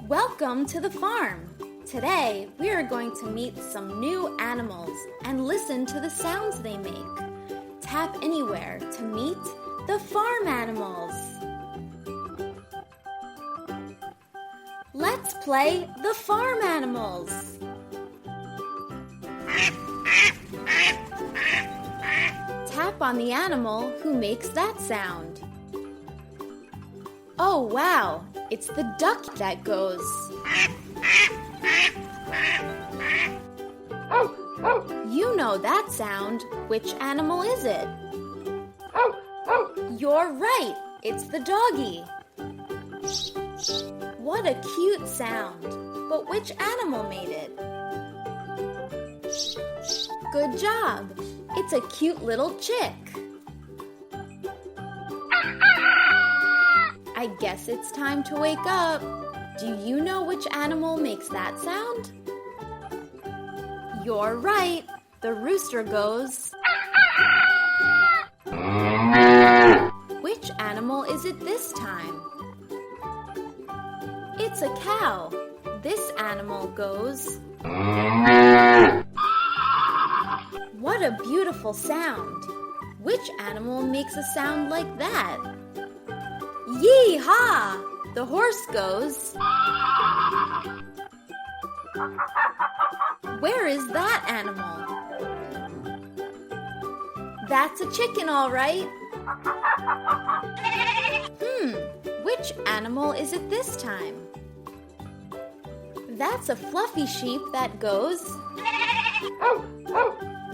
Welcome to the farm! Today, we are going to meet some new animals and listen to the sounds they make. Tap anywhere to meet the farm animals. Let's play the farm animals. Tap on the animal who makes that sound. Oh wow, it's the duck that goes. You know that sound. Which animal is it? You're right, it's the doggy. What a cute sound. But which animal made it? Good job. It's a cute little chick. I guess it's time to wake up. Do you know which animal makes that sound? You're right. The rooster goes. Which animal is it this time? It's a cow. This animal goes. What a beautiful sound. Which animal makes a sound like that? Yee-haw! The horse goes. Where is that animal? That's a chicken, all right. Which animal is it this time? That's a fluffy sheep that goes.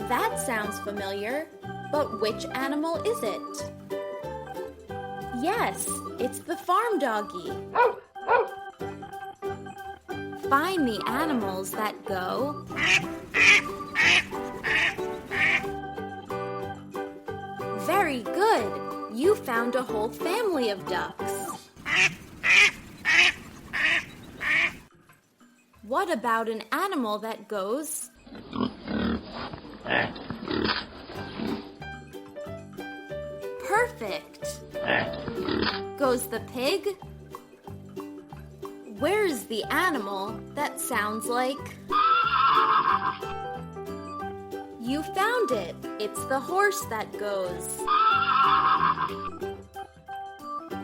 That sounds familiar, but which animal is it? Yes, it's the farm doggy. Find the animals that go. Very good. You found a whole family of ducks. What about an animal that goes? Perfect. Goes the pig? Where's the animal that sounds like? You found it. It's the horse that goes.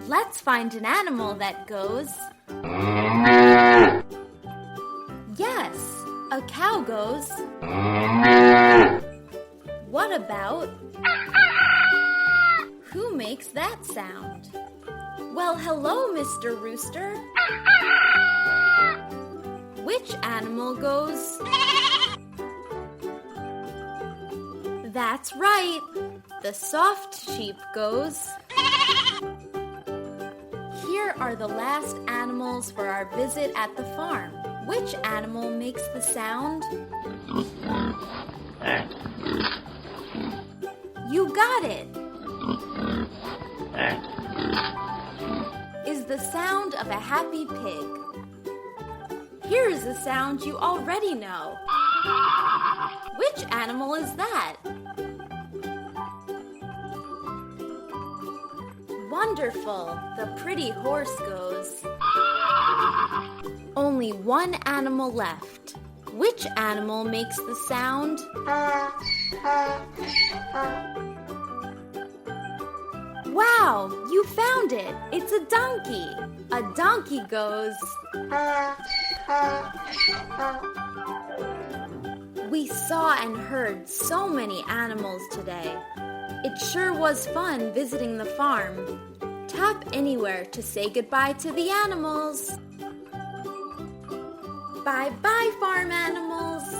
Let's find an animal that goes. Yes, a cow goes. What about? Who makes that sound? Well, hello, Mr. Rooster. Which animal goes? That's right. The soft sheep goes. Here are the last animals for our visit at the farm. Which animal makes the sound? You got it. Is the sound of a happy pig. Here is a sound you already know. Which animal is that? Wonderful! The pretty horse goes. Only one animal left. Which animal makes the sound? Wow! You found it! It's a donkey! A donkey goes. We saw and heard so many animals today. It sure was fun visiting the farm. Tap anywhere to say goodbye to the animals. Bye-bye, farm animals!